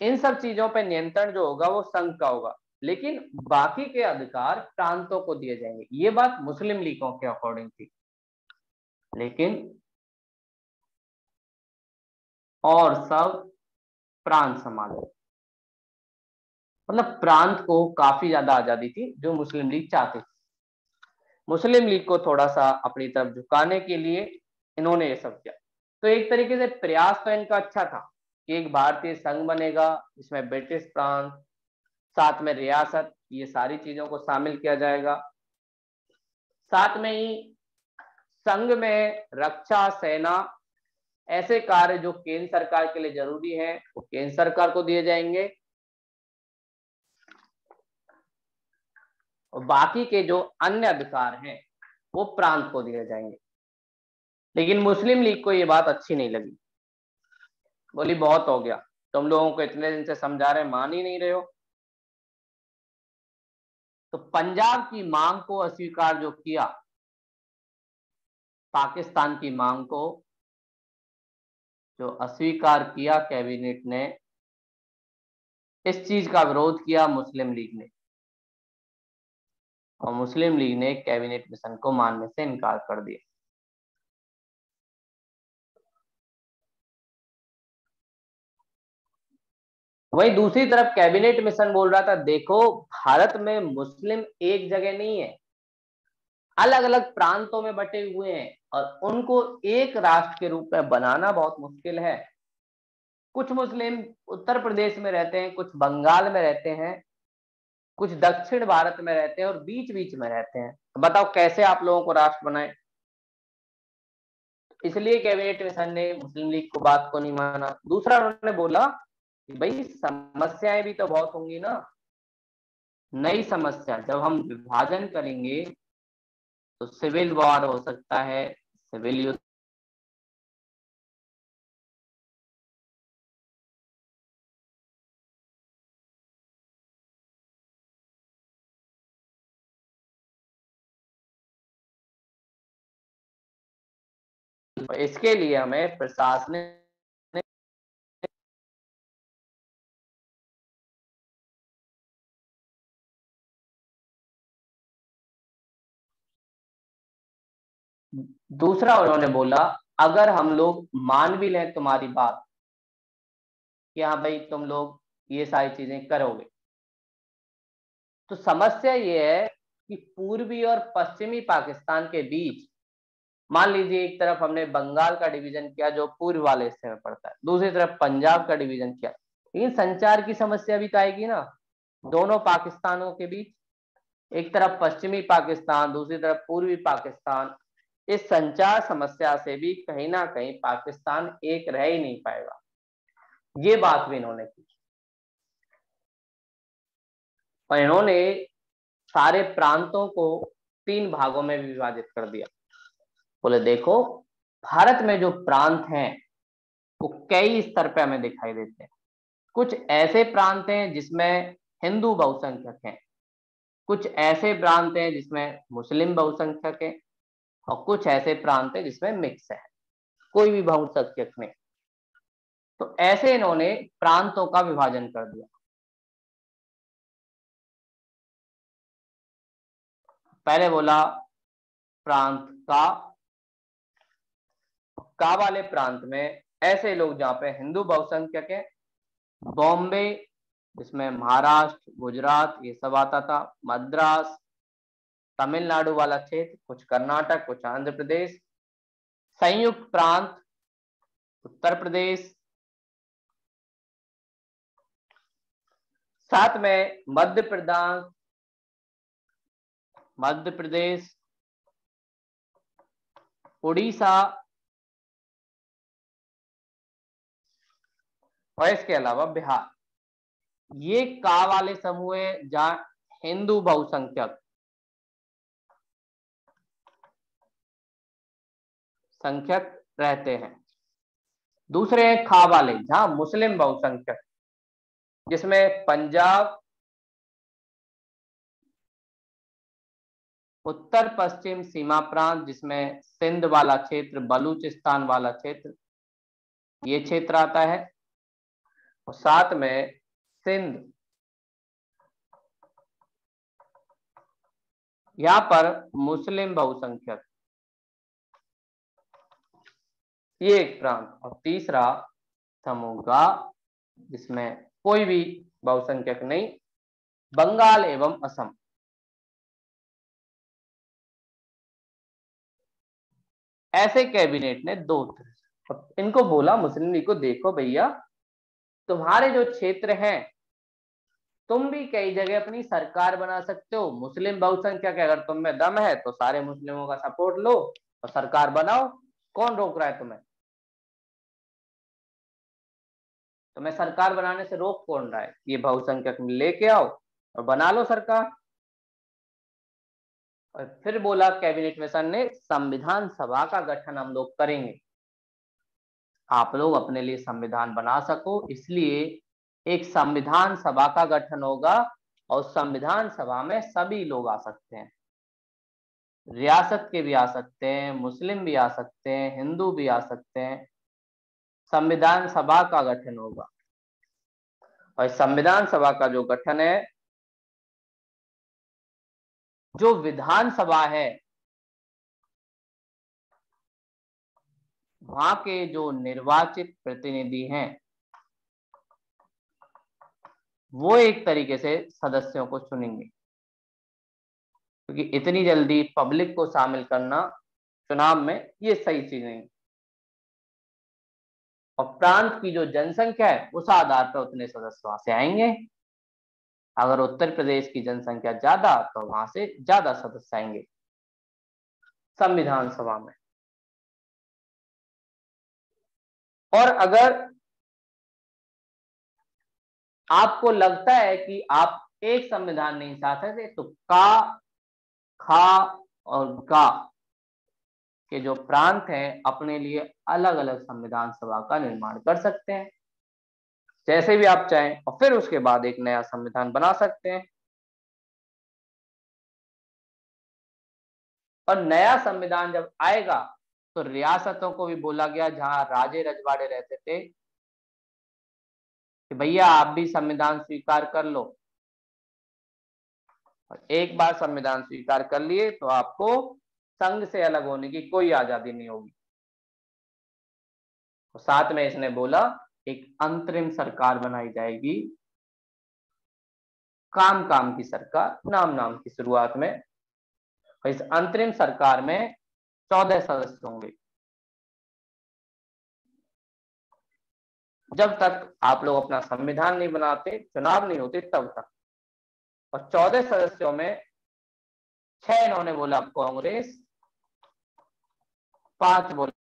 इन सब चीजों पे नियंत्रण जो होगा वो संघ का होगा, लेकिन बाकी के अधिकार प्रांतों को दिए जाएंगे। ये बात मुस्लिम लीगों के अकॉर्डिंग थी। लेकिन और सब प्रांत संभाले, मतलब प्रांत को काफी ज्यादा आजादी थी जो मुस्लिम लीग चाहती थी। मुस्लिम लीग को थोड़ा सा अपनी तरफ झुकाने के लिए इन्होंने ये सब किया। तो एक तरीके से प्रयास तो इनका अच्छा था कि एक भारतीय संघ बनेगा, इसमें ब्रिटिश प्रांत, साथ में रियासत, ये सारी चीजों को शामिल किया जाएगा। साथ में ही संघ में रक्षा, सेना, ऐसे कार्य जो केंद्र सरकार के लिए जरूरी है वो केंद्र सरकार को दिए जाएंगे, और बाकी के जो अन्य अधिकार हैं वो प्रांत को दिए जाएंगे। लेकिन मुस्लिम लीग को ये बात अच्छी नहीं लगी, बोली बहुत हो गया, तुम लोगों को इतने दिन से समझा रहे, मान ही नहीं रहे हो। तो पंजाब की मांग को अस्वीकार जो किया, पाकिस्तान की मांग को जो अस्वीकार किया कैबिनेट ने, इस चीज का विरोध किया मुस्लिम लीग ने, और मुस्लिम लीग ने कैबिनेट मिशन को मानने से इनकार कर दिया। वहीं दूसरी तरफ कैबिनेट मिशन बोल रहा था, देखो भारत में मुस्लिम एक जगह नहीं है, अलग अलग प्रांतों में बटे हुए हैं, और उनको एक राष्ट्र के रूप में बनाना बहुत मुश्किल है। कुछ मुस्लिम उत्तर प्रदेश में रहते हैं, कुछ बंगाल में रहते हैं, कुछ दक्षिण भारत में रहते हैं, और बीच बीच में रहते हैं। तो बताओ कैसे आप लोगों को राष्ट्र बनाए। इसलिए कैबिनेट मिशन ने मुस्लिम लीग को बात को नहीं माना। दूसरा उन्होंने बोला कि भाई समस्याएं भी तो बहुत होंगी ना, नई समस्या, जब हम विभाजन करेंगे तो सिविल वॉर हो सकता है, सिविल युद्ध, इसके लिए हमें प्रशासनिक दूसरा उन्होंने बोला, अगर हम लोग मान भी लें तुम्हारी बात कि हाँ भाई तुम लोग ये सारी चीजें करोगे, तो समस्या ये है कि पूर्वी और पश्चिमी पाकिस्तान के बीच, मान लीजिए एक तरफ हमने बंगाल का डिवीजन किया जो पूर्व वाले हिस्से में पड़ता है, दूसरी तरफ पंजाब का डिवीजन किया, लेकिन संचार की समस्या भी तो आएगी ना दोनों पाकिस्तानों के बीच, एक तरफ पश्चिमी पाकिस्तान, दूसरी तरफ पूर्वी पाकिस्तान। इस संचार समस्या से भी कहीं ना कहीं पाकिस्तान एक रह ही नहीं पाएगा। ये बात भी इन्होंने की, और इन्होंने सारे प्रांतों को 3 भागों में विभाजित कर दिया। बोले देखो भारत में जो प्रांत हैं वो कई स्तर पे हमें दिखाई देते हैं। कुछ ऐसे प्रांत हैं जिसमें हिंदू बहुसंख्यक हैं, कुछ ऐसे प्रांत हैं जिसमें मुस्लिम बहुसंख्यक हैं, और कुछ ऐसे प्रांत हैं जिसमें मिक्स है, कोई भी बहुसंख्यक नहीं। तो ऐसे इन्होंने प्रांतों का विभाजन कर दिया। पहले बोला प्रांत का वाले प्रांत में ऐसे लोग जहां पे हिंदू बहुसंख्यक है, बॉम्बे जिसमें महाराष्ट्र, गुजरात ये सब आता था, मद्रास, तमिलनाडु वाला क्षेत्र, कुछ कर्नाटक, कुछ आंध्र प्रदेश, संयुक्त प्रांत उत्तर प्रदेश, साथ में मध्य प्रदेश, उड़ीसा, और इसके अलावा बिहार। ये का वाले समूह है जहां हिंदू बहुसंख्यक रहते हैं। दूसरे हैं खा वाले जहां मुस्लिम बहुसंख्यक, जिसमें पंजाब, उत्तर पश्चिम सीमा प्रांत जिसमें सिंध वाला क्षेत्र, बलूचिस्तान वाला क्षेत्र, ये क्षेत्र आता है, और साथ में सिंध, यहां पर मुस्लिम बहुसंख्यक, ये एक प्रांत। और तीसरा समूह गा, जिसमें कोई भी बहुसंख्यक नहीं, बंगाल एवं असम। ऐसे कैबिनेट ने दो इनको बोला मुस्लिम लीग को, देखो भैया तुम्हारे जो क्षेत्र हैं, तुम भी कई जगह अपनी सरकार बना सकते हो, मुस्लिम बहुसंख्यक है, अगर तुम में दम है तो सारे मुस्लिमों का सपोर्ट लो और सरकार बनाओ, कौन रोक रहा है तुम्हें? तुम्हें सरकार बनाने से रोक कौन रहा है? ये बहुसंख्यक लेके आओ और बना लो सरकार। और फिर बोला कैबिनेट मिशन ने, संविधान सभा का गठन हम लोग करेंगे, आप लोग अपने लिए संविधान बना सको, इसलिए एक संविधान सभा का गठन होगा। और संविधान सभा में सभी लोग आ सकते हैं, रियासत के भी आ सकते हैं, मुस्लिम भी आ सकते हैं, हिंदू भी आ सकते हैं। संविधान सभा का गठन होगा और संविधान सभा का जो गठन है, जो विधानसभा है वहां के जो निर्वाचित प्रतिनिधि हैं वो एक तरीके से सदस्यों को चुनेंगे, क्योंकि इतनी जल्दी पब्लिक को शामिल करना चुनाव में ये सही चीज नहीं। और प्रांत की जो जनसंख्या है उस आधार पर उतने सदस्य वहां से आएंगे। अगर उत्तर प्रदेश की जनसंख्या ज्यादा तो वहां से ज्यादा सदस्य आएंगे संविधान सभा में। और अगर आपको लगता है कि आप एक संविधान नहीं चाहते तो का, खा और गा के जो प्रांत हैं अपने लिए अलग अलग संविधान सभा का निर्माण कर सकते हैं, जैसे भी आप चाहें, और फिर उसके बाद एक नया संविधान बना सकते हैं। और नया संविधान जब आएगा तो रियासतों को भी बोला गया, जहां राजे रजवाड़े रहते थे, कि भैया आप भी संविधान स्वीकार कर लो। और एक बार संविधान स्वीकार कर लिए तो आपको संघ से अलग होने की कोई आजादी नहीं होगी। और साथ में इसने बोला एक अंतरिम सरकार बनाई जाएगी, काम काम की सरकार, नाम नाम की शुरुआत में। और इस अंतरिम सरकार में 14 सदस्य होंगे, जब तक आप लोग अपना संविधान नहीं बनाते, चुनाव नहीं होते, तब तक। और 14 सदस्यों में 6 इन्होंने बोला कांग्रेस, 5 बोला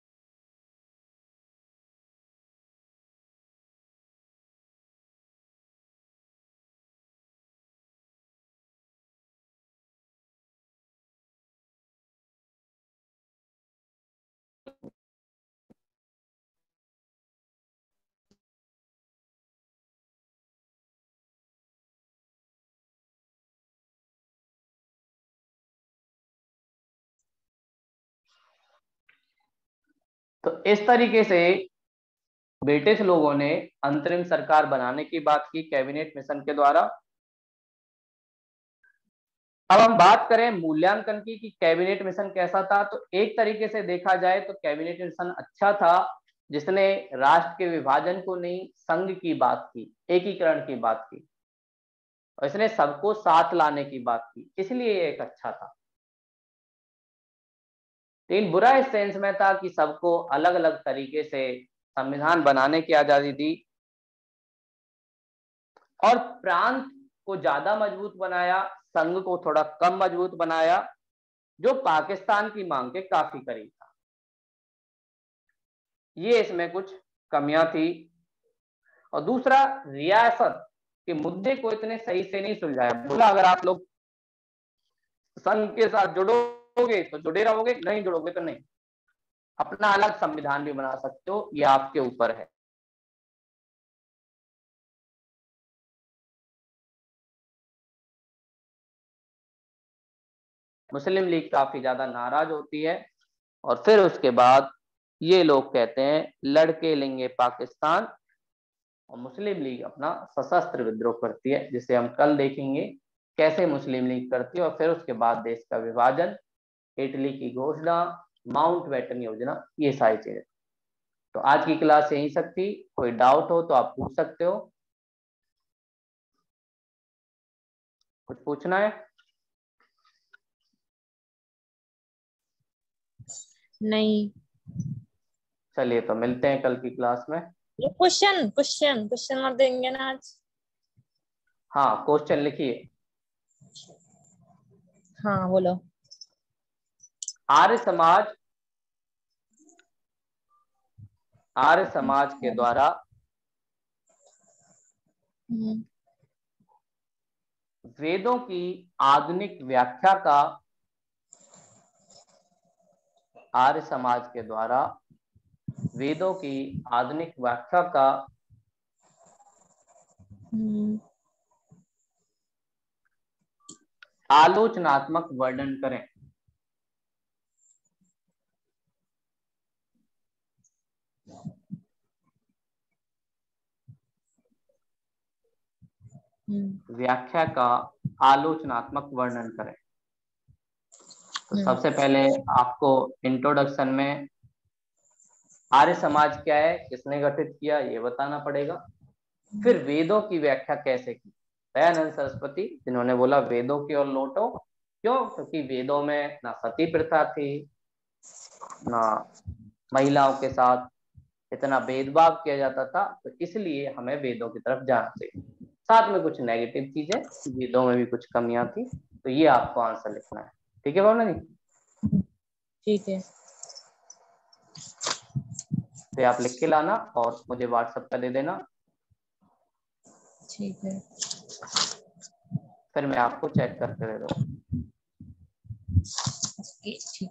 तो इस तरीके से ब्रिटिश लोगों ने अंतरिम सरकार बनाने की बात की कैबिनेट मिशन के द्वारा। अब हम बात करें मूल्यांकन की कि कैबिनेट मिशन कैसा था, तो एक तरीके से देखा जाए तो कैबिनेट मिशन अच्छा था, जिसने राष्ट्र के विभाजन को नहीं, संघ की बात की, एकीकरण की बात की, और इसने सबको साथ लाने की बात की, इसलिए एक अच्छा था। लेकिन बुरा इस सेंस में था कि सबको अलग अलग तरीके से संविधान बनाने की आजादी दी और प्रांत को ज्यादा मजबूत बनाया, संघ को थोड़ा कम मजबूत बनाया, जो पाकिस्तान की मांग के काफी करीब था। ये इसमें कुछ कमियां थी। और दूसरा, रियासत के मुद्दे को इतने सही से नहीं सुलझाया। बोला अगर आप लोग संघ के साथ जुड़ोगे तो जुड़े रहोगे, नहीं जुड़ोगे तो नहीं, अपना अलग संविधान भी बना सकते हो, ये आपके ऊपर है। मुस्लिम लीग काफी ज्यादा नाराज होती है और फिर उसके बाद ये लोग कहते हैं लड़के लेंगे पाकिस्तान, और मुस्लिम लीग अपना सशस्त्र विद्रोह करती है, जिसे हम कल देखेंगे कैसे मुस्लिम लीग करती है। और फिर उसके बाद देश का विभाजन, इटली की घोषणा, माउंटबेटन योजना, ये सारी चीजें। तो आज की क्लास यहीं तक थी। कोई डाउट हो तो आप पूछ सकते हो। कुछ पूछना है? नहीं। चलिए तो मिलते हैं कल की क्लास में। ये क्वेश्चन क्वेश्चन क्वेश्चन और देंगे ना आज? हाँ, क्वेश्चन लिखिए। हाँ बोलो। आर्य समाज, आर्य समाज के द्वारा वेदों की आधुनिक व्याख्या का, आर्य समाज के द्वारा वेदों की आधुनिक व्याख्या का आलोचनात्मक वर्णन करें। व्याख्या का आलोचनात्मक वर्णन करें। तो सबसे पहले आपको इंट्रोडक्शन में आर्य समाज क्या है, किसने गठित किया, ये बताना पड़ेगा। फिर वेदों की व्याख्या कैसे की, दयानंद सरस्वती, जिन्होंने बोला वेदों की ओर लौटो। क्यों? क्योंकि वेदों में ना सती प्रथा थी, ना महिलाओं के साथ इतना भेदभाव किया जाता था, तो इसलिए हमें वेदों की तरफ जाना चाहिए। साथ में कुछ नेगेटिव चीजें, वेदों में भी कुछ कमियां थी। तो ये आपको आंसर लिखना है। ठीक है भावना जी? ठीक है। तो आप लिख के लाना और मुझे व्हाट्सएप पे दे देना, ठीक है। फिर मैं आपको चेक करके दे दूंगा। ठीक है।